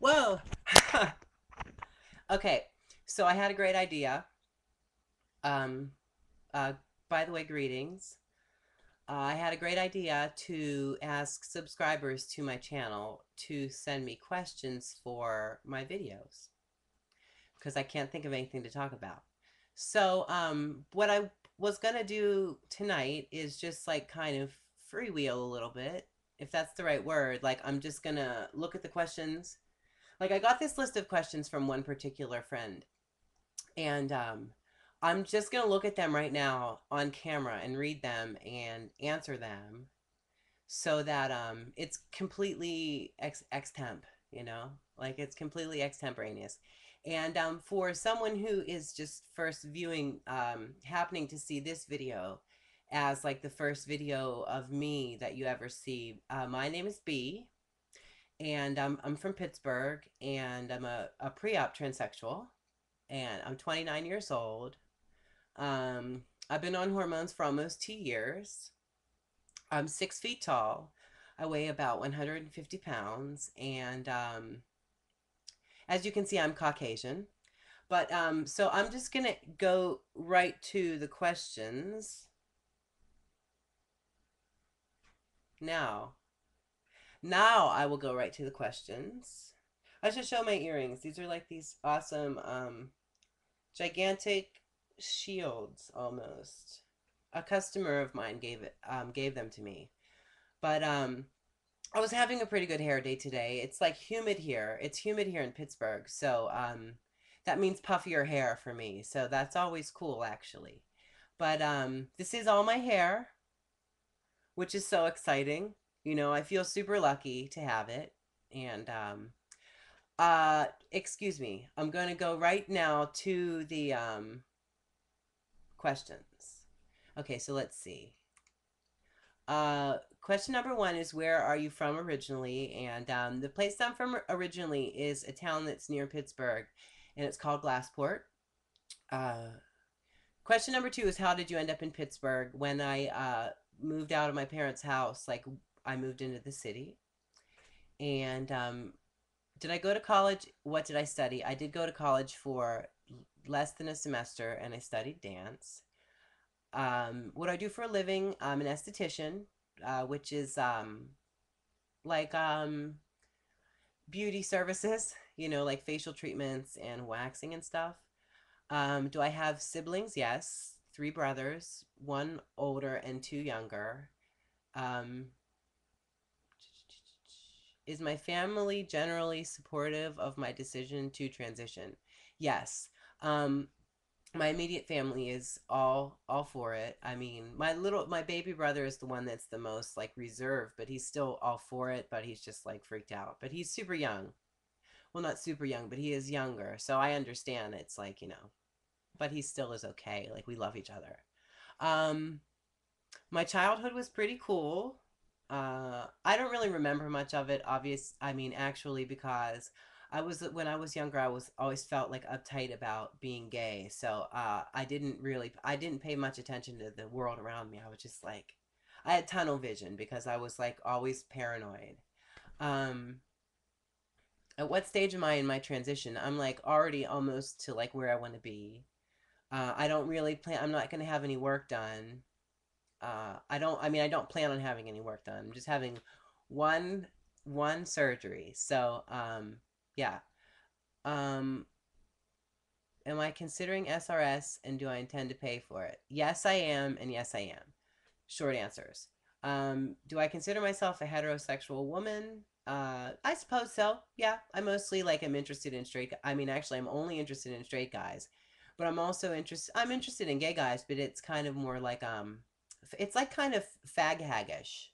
Whoa. Okay, so I had a great idea. Um, uh, by the way, greetings. I had a great idea to ask subscribers to my channel to send me questions for my videos because I can't think of anything to talk about. So, what I was gonna do tonight is just like kind of freewheel a little bit, if that's the right word. Like, I'm just gonna look at the questions. Like, I got this list of questions from one particular friend, and I'm just going to look at them right now on camera and read them and answer them so that it's completely extemp, you know? Like it's completely extemporaneous. And for someone who is just first viewing, happening to see this video as like the first video of me that you ever see, my name is B, and I'm from Pittsburgh, and I'm a pre-op transsexual, and I'm 29 years old. I've been on hormones for almost 2 years. I'm 6 feet tall. I weigh about 150 pounds. And as you can see, I'm Caucasian. But so I'm just going to go right to the questions now. Now I will go right to the questions. I should show my earrings. These are like these awesome gigantic shields almost. A customer of mine gave them to me. But I was having a pretty good hair day today. It's like humid here. It's humid here in Pittsburgh. So that means puffier hair for me. So that's always cool actually. But this is all my hair, which is so exciting. You know, I feel super lucky to have it. And excuse me. I'm going to go right now to the questions. Okay, so let's see. Question number one is, where are you from originally? And the place I'm from originally is a town that's near Pittsburgh, and it's called Glassport. Uh, Question number two is, how did you end up in Pittsburgh? When I moved out of my parents' house, like I moved into the city. And did I go to college? What did I study? I did go to college for less than a semester, and I studied dance. What do I do for a living? I'm an esthetician, which is like beauty services, you know, like facial treatments and waxing and stuff. Do I have siblings? Yes, three brothers, one older and two younger. Um, is my family generally supportive of my decision to transition? Yes. Um, my immediate family is all for it. I mean, my baby brother is the one that's the most like reserved, but he's still all for it, but he's just like freaked out. But he's super young. Well, not super young, but he is younger. So I understand it's like, you know, but he still is okay. Like we love each other. Um my childhood was pretty cool. I don't really remember much of it, I mean, actually, because when I was younger, I was always felt like uptight about being gay. So I didn't pay much attention to the world around me. I was just like, I had tunnel vision because I was like always paranoid. Um, at what stage am I in my transition? I'm like already almost to like where I want to be. I don't really plan. I'm not going to have any work done. I mean, I don't plan on having any work done. I'm just having one one surgery. So, yeah. Um, am I considering SRS, and do I intend to pay for it? Yes, I am, and yes, I am. Short answers. Do I consider myself a heterosexual woman? I suppose so. Yeah, I mostly like am interested in straight. I mean, actually, I'm only interested in straight guys, but I'm also interested. I'm interested in gay guys, but it's kind of more like it's like kind of fag haggish.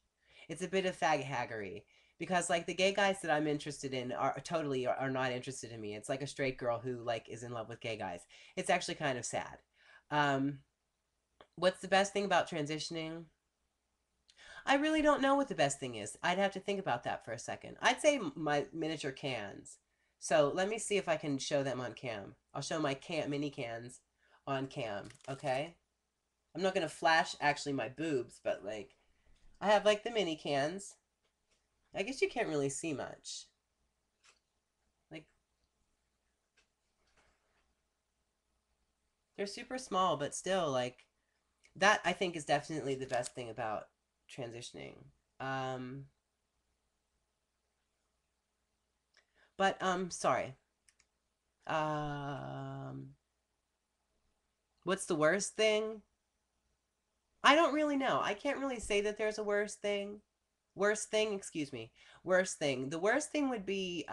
It's a bit of fag haggery because like the gay guys that I'm interested in are not interested in me. It's like a straight girl who like is in love with gay guys. It's actually kind of sad. Um, what's the best thing about transitioning? I really don't know what the best thing is. I'd have to think about that for a second. I'd say my miniature cans. So let me see if I can show them on cam. I'll show my mini cans on cam, okay? I'm not going to flash actually my boobs, but like I have like the mini cans. I guess you can't really see much. They're super small, but still, like, that I think is definitely the best thing about transitioning. Um, sorry. Um, what's the worst thing? I don't really know. I can't really say that there's a worst thing. Worst thing, excuse me. Worst thing. The worst thing would be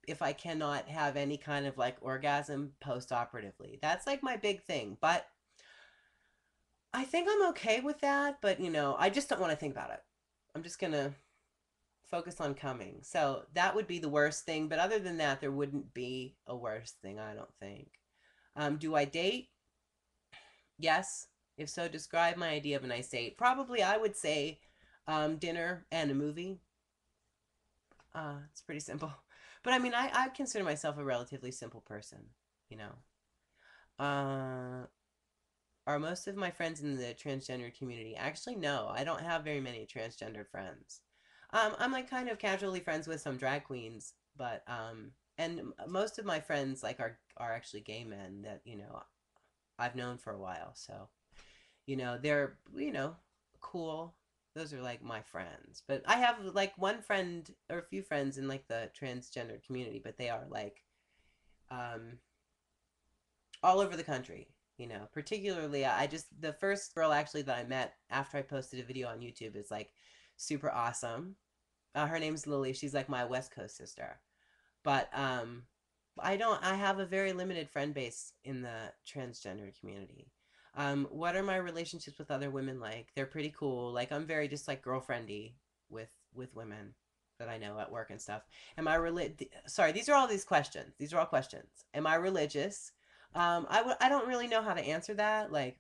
if I cannot have any kind of like orgasm post-operatively. That's like my big thing. But I think I'm okay with that. But I just don't want to think about it. I'm just gonna focus on coming. So that would be the worst thing. But other than that, there wouldn't be a worst thing, I don't think. Do I date? Yes. If so, describe my idea of a nice date. Probably I would say dinner and a movie. It's pretty simple. But I mean, I consider myself a relatively simple person, you know. Uh, are most of my friends in the transgender community? Actually, no. I don't have very many transgendered friends. I'm like kind of casually friends with some drag queens, but and most of my friends like are actually gay men that I've known for a while. So they're cool. Those are like my friends. But I have like one friend or a few friends in like the transgender community, but they are like um all over the country. Particularly I just the first girl actually that I met after I posted a video on YouTube is like super awesome. Her name's Lily. She's like my West Coast sister. But I have a very limited friend base in the transgender community. What are my relationships with other women like? They're pretty cool. Like I'm very just like girlfriendy with women that I know at work and stuff. Am I Sorry, these are all these questions. These are all questions. Am I religious? I don't really know how to answer that. Like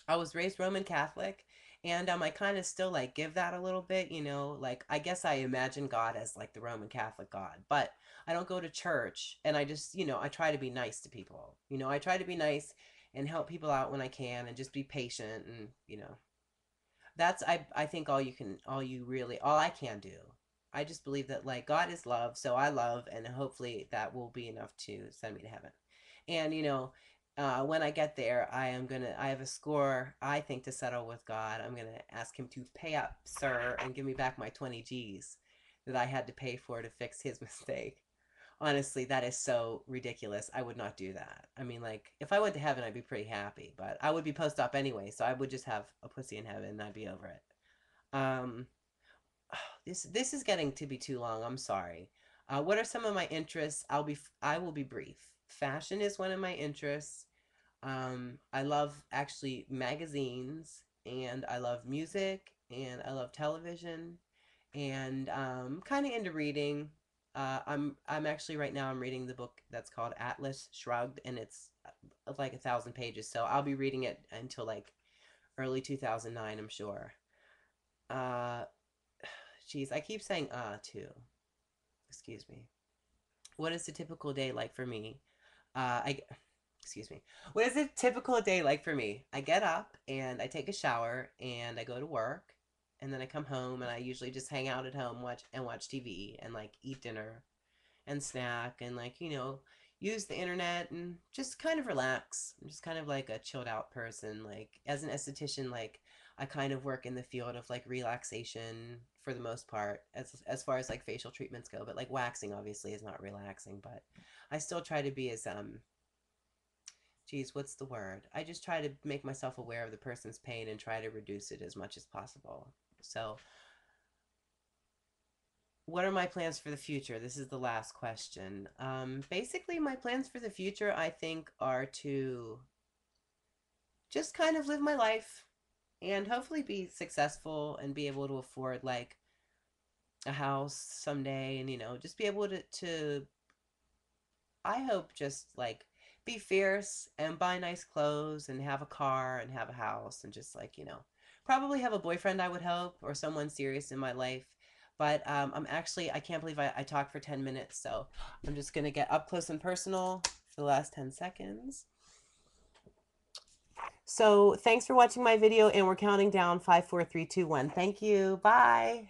I was raised Roman Catholic, and I kind of still like give that a little bit, like I guess I imagine God as like the Roman Catholic God, but I don't go to church, and I just, I try to be nice to people. I try to be nice and help people out when I can, and just be patient, and that's I think all I can do. I just believe that like God is love, so I love, and hopefully that will be enough to send me to heaven. And when I get there, I have a score I think to settle with God. I'm gonna ask him to pay up, sir, and give me back my 20 G's that I had to pay for to fix his mistake. Honestly, that is so ridiculous. I would not do that. I mean, like, if I went to heaven, I'd be pretty happy, but I would be post-op anyway, so I would just have a pussy in heaven and I'd be over it. Um, this is getting to be too long. I'm sorry. What are some of my interests? I will be brief. Fashion is one of my interests. I love actually magazines, and I love music, and I love television, and kind of into reading. I'm actually right now I'm reading the book that's called Atlas Shrugged, and it's like 1,000 pages. So I'll be reading it until like early 2009, I'm sure. Uh, Geez, I keep saying too. Excuse me. What is a typical day like for me? I excuse me. What is a typical day like for me? I get up and I take a shower and I go to work, and then I come home and I usually just hang out at home, watch TV and like eat dinner and snack and like use the internet and just kind of relax. I'm just kind of like a chilled out person. Like as an esthetician, like I kind of work in the field of like relaxation for the most part, as far as like facial treatments go. But like waxing obviously is not relaxing, but I still try to be as geez, what's the word? I just try to make myself aware of the person's pain and try to reduce it as much as possible. So what are my plans for the future? This is the last question. Basically, my plans for the future, I think, are to just kind of live my life and hopefully be successful and be able to afford like a house someday, and just be able to I hope just like be fierce and buy nice clothes and have a car and have a house and just like, probably have a boyfriend, I would hope, or someone serious in my life. But I can't believe I talked for 10 minutes. So I'm just going to get up close and personal for the last 10 seconds. So thanks for watching my video, and we're counting down 5, 4, 3, 2, 1. Thank you. Bye.